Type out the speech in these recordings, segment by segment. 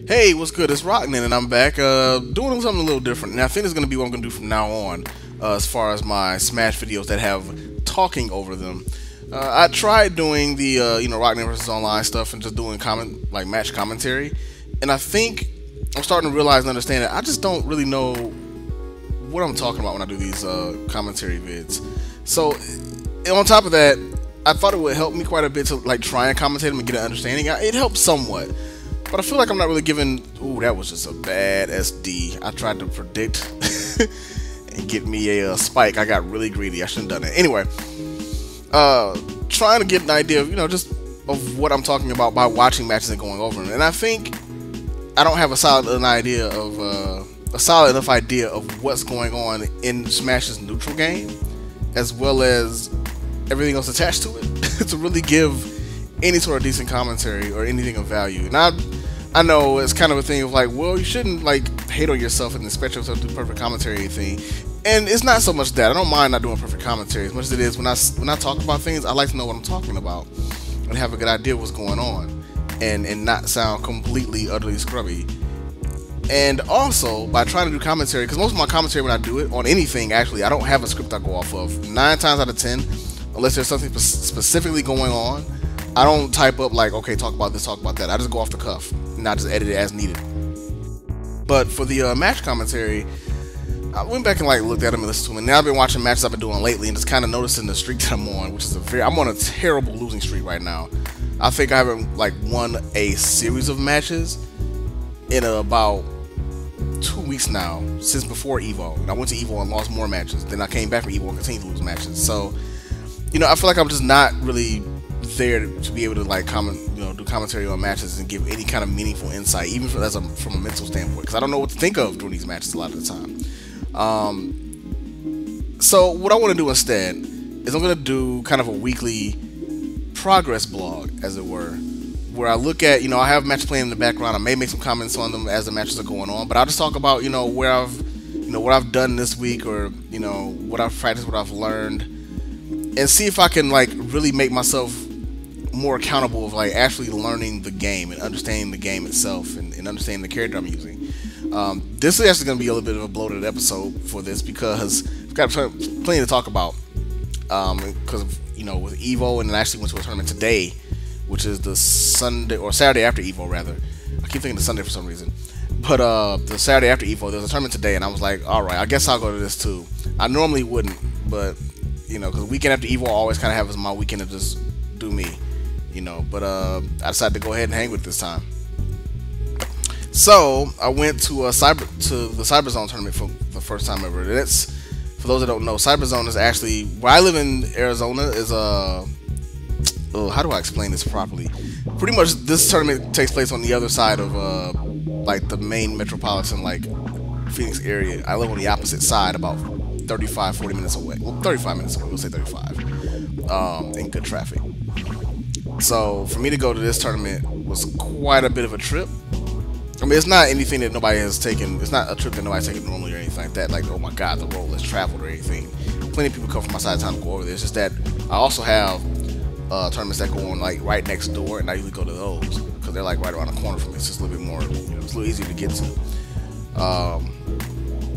Hey, what's good? It's Rockman, and I'm back doing something a little different. And I think it's going to be what I'm going to do from now on as far as my Smash videos that have talking over them. I tried doing the Rockman versus Online stuff and just doing match commentary, and I think I'm starting to realize and understand that I just don't really know what I'm talking about when I do these commentary vids. So on top of that, I thought it would help me quite a bit to try and commentate them and get an understanding. It helps somewhat. But I feel like I'm not really giving... Ooh, that was just a bad SD. I tried to predict and get me a spike. I got really greedy. I shouldn't have done it. Anyway, trying to get an idea of, just of what I'm talking about by watching matches and going over them. And I think I don't have a solid enough idea of what's going on in Smash's neutral game, as well as everything else attached to it, to really give any sort of decent commentary or anything of value. And I know it's kind of a thing of well, you shouldn't hate on yourself and expect yourself to do perfect commentary or anything. And it's not so much that. I don't mind not doing perfect commentary as much as it is when I talk about things, I like to know what I'm talking about and have a good idea of what's going on and not sound completely, utterly scrubby. And also, by trying to do commentary, because most of my commentary when I do it on anything, actually, I don't have a script I go off of. 9 times out of 10, unless there's something specifically going on, I don't type up okay, talk about this, talk about that. I just go off the cuff, and I just edit it as needed. But for the match commentary, I went back and looked at them and listened to them. And now I've been watching matches I've been doing lately, and just kind of noticing the streak that I'm on, which is I'm on a terrible losing streak right now. I think I haven't won a series of matches in about 2 weeks now, since before Evo. And I went to Evo and lost more matches. Then I came back from Evo and continued to lose matches. So, I feel like I'm just not really there to be able to do commentary on matches and give any kind of meaningful insight, even from a mental standpoint, because I don't know what to think of during these matches a lot of the time. So what I want to do instead is I'm going to do kind of a weekly progress blog, as it were, where I look at, I have matches playing in the background. I may make some comments on them as the matches are going on, but I'll just talk about, where what I've done this week, or what I've practiced, what I've learned, and see if I can really make myself more accountable of actually learning the game and understanding the game itself and understanding the character I'm using. This is actually going to be a little bit of a bloated episode for this, because I've got plenty to talk about. Because of with Evo, and I actually went to a tournament today, which is the Sunday or Saturday after Evo, rather. I keep thinking the Sunday for some reason. But the Saturday after Evo, there was a tournament today, and I was like, all right, I guess I'll go to this too. I normally wouldn't, but because the weekend after Evo I always kind of have as my weekend to just do me. But I decided to go ahead and hang with this time. So I went to the Cyberzone tournament for the first time ever. It's, for those that don't know, Cyberzone is actually, where I live in Arizona, is how do I explain this properly? Pretty much this tournament takes place on the other side of the main metropolitan Phoenix area. I live on the opposite side, about 35-40 minutes away. Well, 35 minutes away, we'll say 35, in good traffic. So for me to go to this tournament was quite a bit of a trip. I mean, it's not anything that nobody has taken. It's not a trip that nobody's taken normally or anything like that. Oh my God, the road less traveled or anything. Plenty of people come from my side of town to go over there. It's just that I also have tournaments that go on right next door, and I usually go to those because they're right around the corner from me. It's just a little bit more, it's a little easier to get to.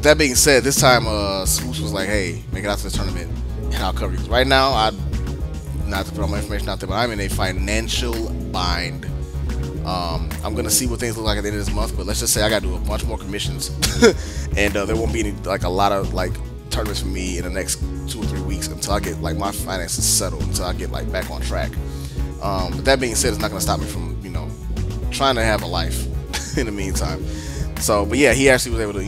That being said, this time Smoosh was like, "Hey, make it out to this tournament, and I'll cover you." Because right now, not to put all my information out there, but I'm in a financial bind. I'm gonna see what things look like at the end of this month, but let's just say I gotta do a bunch more commissions, and there won't be any a lot of tournaments for me in the next 2 or 3 weeks until I get my finances settled, until I get back on track. But that being said, it's not gonna stop me from trying to have a life in the meantime. So, but yeah, he actually was able to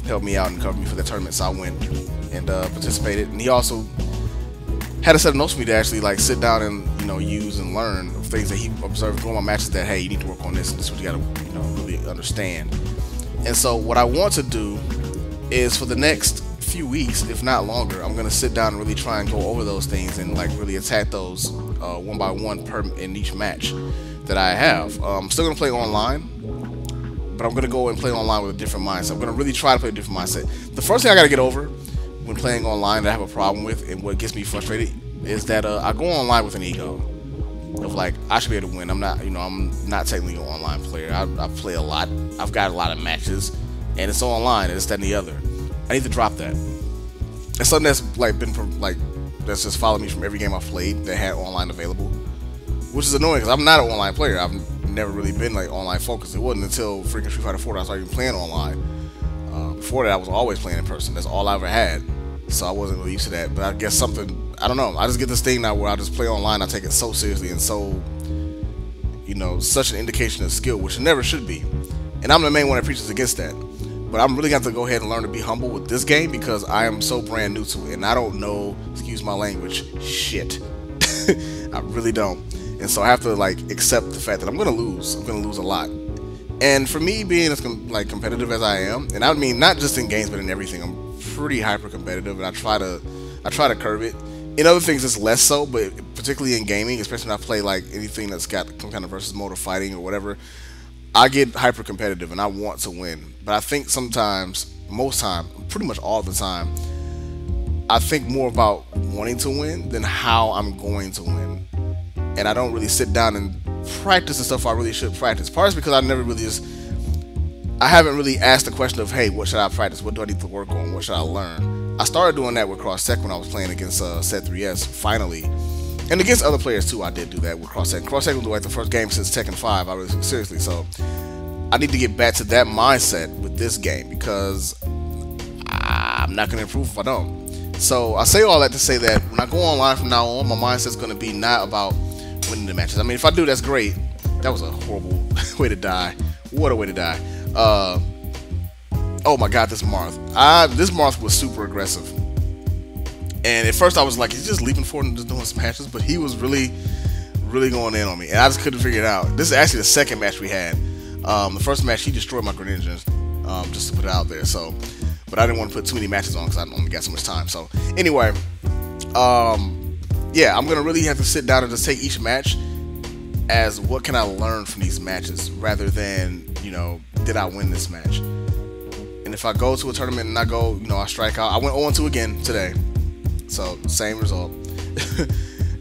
help me out and cover me for the tournament, so I went and participated, and he also had a set of notes for me to actually sit down and use and learn of things that he observed during my matches, that hey, you need to work on this, and this is what you gotta really understand. And so what I want to do is, for the next few weeks, if not longer, I'm gonna sit down and really try and go over those things and really attack those one by one in each match that I have. I'm still gonna play online, but I'm gonna go and play online with a different mindset. I'm gonna really try to play a different mindset. The first thing I gotta get over when playing online that I have a problem with, and what gets me frustrated, is that I go online with an ego. of like I should be able to win. I'm not, I'm not technically an online player. I play a lot. I've got a lot of matches, and it's online, and it's that and the other. I need to drop that. It's something that's like been like that's just followed me from every game I've played that had online available, which is annoying because I'm not an online player. I've never really been like online focused. It wasn't until freaking Street Fighter 4 that I started even playing online. Before that, I was always playing in person. That's all I ever had. So I wasn't really used to that. But I guess something, I don't know. I just get this thing now where I just play online. I take it so seriously and so, such an indication of skill, which it never should be. And I'm the main one that preaches against that. But I'm really going to have to go ahead and learn to be humble with this game because I am so brand new to it. And I don't know, excuse my language, shit. I really don't. And so I have to like accept the fact that I'm going to lose. I'm going to lose a lot. And for me, being as competitive as I am, and I mean not just in games but in everything, I'm pretty hyper competitive, and I try to curb it. In other things, it's less so, but particularly in gaming, especially when I play like anything that's got some kind of versus mode or fighting or whatever, I get hyper competitive and I want to win. But I think sometimes, most time, pretty much all the time, I think more about wanting to win than how I'm going to win, and I don't really sit down and practice the stuff I really should practice. Part is because I haven't really asked the question of, hey, what should I practice? What do I need to work on? What should I learn? I started doing that with Cross Tech when I was playing against Set 3S, finally. And against other players too, I did do that with Cross Tech. Cross Tech was like the first game since Tekken 5 I really took seriously. So I need to get back to that mindset with this game because I'm not going to improve if I don't. So I say all that to say that when I go online from now on, my mindset's going to be not about winning the matches. I mean, if I do, that's great. That was a horrible way to die. What a way to die. Oh my god, this Marth. This Marth was super aggressive. And at first I was like, he's just leaping forward and just doing some matches, but he was really going in on me. And I just couldn't figure it out. This is actually the second match we had. The first match, he destroyed my Greninja, just to put it out there. So, but I didn't want to put too many matches on because I only got so much time. So, anyway, yeah, I'm going to really have to sit down and just take each match as what can I learn from these matches rather than, did I win this match? And if I go to a tournament and I go, I strike out. I went 0-2 again today. So, same result.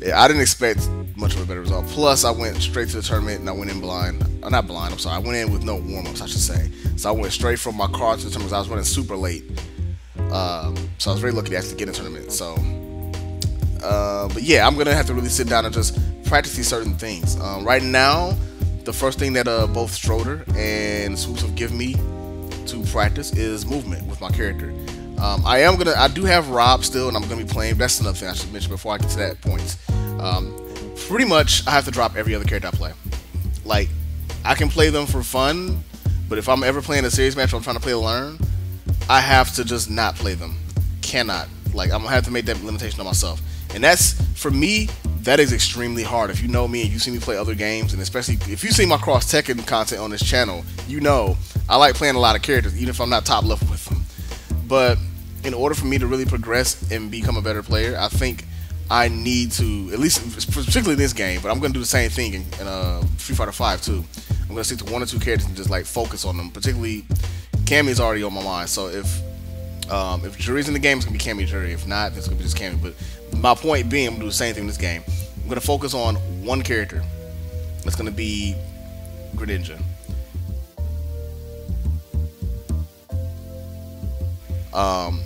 Yeah, I didn't expect much of a better result. Plus, I went straight to the tournament and I went in blind. Not blind, I'm sorry. I went in with no warm-ups, I should say. So, I went straight from my car to the tournament. I was running super late. So, I was very lucky to actually get in the tournament. So, but yeah, I'm going to have to really sit down and just practice these certain things. Right now, the first thing that both Stroder and Swoops have given me to practice is movement with my character. I do have Rob still, and I'm gonna be playing. That's another thing I should mention before I get to that point. Pretty much, I have to drop every other character I play. Like, I can play them for fun, but if I'm ever playing a serious match or I'm trying to play to learn, I have to just not play them. Cannot. Like, I'm gonna have to make that limitation on myself. And that's, for me, that is extremely hard. If you know me and you see me play other games, and especially if you see my Cross Tekken content on this channel, I like playing a lot of characters, even if I'm not top level with them. But in order for me to really progress and become a better player, I think I need to, at least particularly in this game, but I'm going to do the same thing in Street Fighter 5 too. I'm going to stick to 1 or 2 characters and just like focus on them. Particularly, Cammy's already on my mind, so if Juri's in the game, it's going to be Cammy Juri. If not, it's going to be just Cammy. But my point being, I'm going to do the same thing in this game. I'm going to focus on one character. That's going to be Greninja.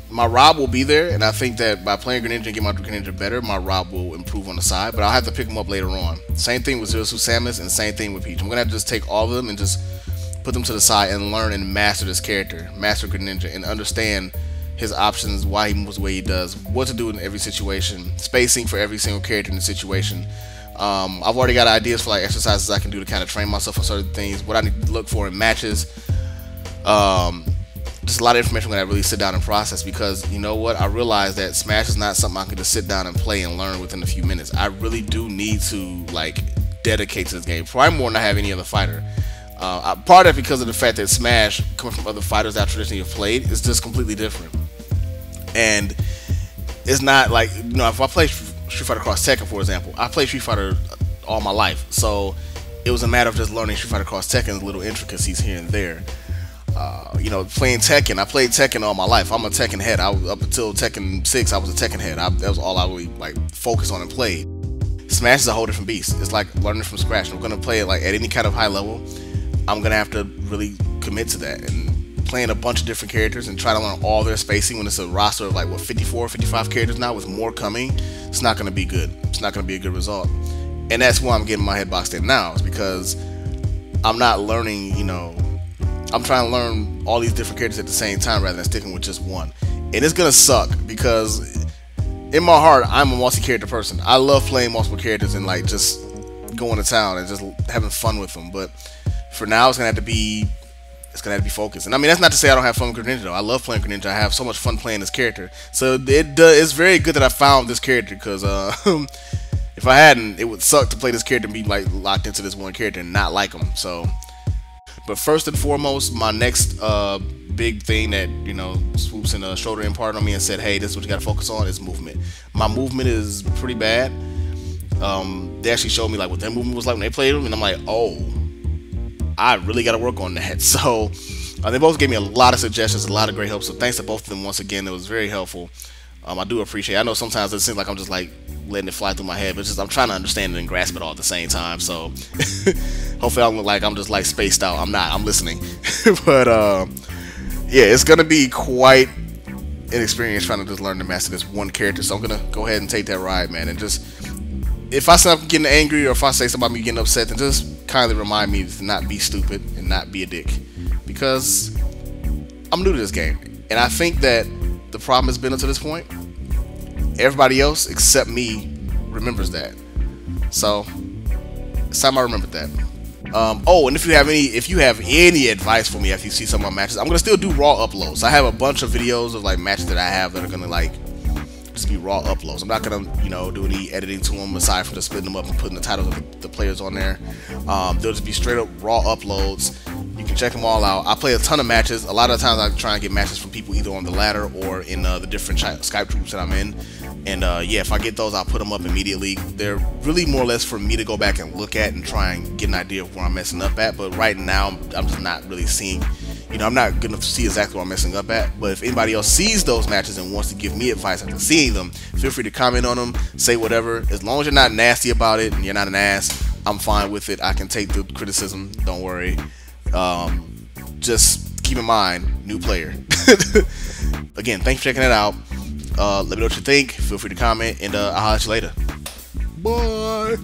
My Rob will be there, and I think that by playing Greninja and getting my Greninja better, my Rob will improve on the side, but I'll have to pick him up later on. Same thing with Zero Suit Samus, and same thing with Peach. I'm going to have to just take all of them and just put them to the side and learn and master this character, master Greninja, and understand his options, why he moves the way he does, what to do in every situation, spacing for every single character in the situation. I've already got ideas for like exercises I can do to kind of train myself for certain things, what I need to look for in matches. Just a lot of information when I really sit down and process, because you know what, I realize that Smash is not something I can just sit down and play and learn within a few minutes. I really do need to like dedicate to this game, probably more than I have any other fighter. Part of that because of the fact that Smash, coming from other fighters that I traditionally have played, is just completely different. And it's not like, if I play Street Fighter Cross Tekken, for example, I played Street Fighter all my life, so it was a matter of just learning Street Fighter Cross Tekken's little intricacies here and there. Playing Tekken, I played Tekken all my life. I'm a Tekken head. Up until Tekken 6, I was a Tekken head. That was all I really like focused on and played. Smash is a whole different beast. It's like learning from scratch. I'm gonna play it like at any kind of high level. I'm gonna have to really commit to that, and playing a bunch of different characters and try to learn all their spacing when it's a roster of like what 54, 55 characters now with more coming. It's not gonna be good. It's not gonna be a good result, and that's why I'm getting my head boxed in now. Is because I'm not learning. I'm trying to learn all these different characters at the same time rather than sticking with just one, and it's gonna suck because in my heart, I'm a multi-character person. I love playing multiple characters and like just going to town and just having fun with them. But for now, it's gonna have to be focused. And I mean, that's not to say I don't have fun with Greninja though. I love playing Greninja. I have so much fun playing this character. So it's very good that I found this character because if I hadn't, it would suck to play this character and be like locked into this one character and not like him. So, but first and foremost, my next big thing that swoops in a shoulder imparted on me and said, hey, this is what you got to focus on is movement. My movement is pretty bad. They actually showed me like what their movement was like when they played them, and I'm like, oh, I really got to work on that. So they both gave me a lot of suggestions, a lot of great help, so thanks to both of them once again. It was very helpful. I do appreciate it. I know sometimes it seems like I'm just like letting it fly through my head, but I'm trying to understand it and grasp it all at the same time. So hopefully I don't look like I'm just like spaced out. I'm not. I'm listening. But yeah, it's gonna be quite an experience trying to just learn to master this one character. So I'm gonna go ahead and take that ride, man. And just if I start getting angry or if I say something about me getting upset, then just kindly remind me to not be stupid and not be a dick, because I'm new to this game, and I think that the problem has been up to this point. Everybody else except me remembers that, so it's time I remembered that. Oh, and if you have any advice for me after you see some of my matches, I'm gonna still do raw uploads. I have a bunch of videos of like matches that I have that are gonna like just be raw uploads. I'm not gonna do any editing to them aside from just splitting them up and putting the titles of the players on there. They'll just be straight up raw uploads. You can check them all out. I play a ton of matches. A lot of times I try and get matches from people either on the ladder or in the different Skype groups that I'm in. And yeah, if I get those, I'll put them up immediately. They're really more or less for me to go back and look at and try and get an idea of where I'm messing up at. But right now, I'm just not really seeing, I'm not good enough to see exactly where I'm messing up at. But if anybody else sees those matches and wants to give me advice after seeing them, feel free to comment on them, say whatever. As long as you're not nasty about it and you're not an ass, I'm fine with it. I can take the criticism, don't worry. Just keep in mind, new player. Again, thanks for checking it out. Let me know what you think. Feel free to comment, and I'll holler at you later. Bye.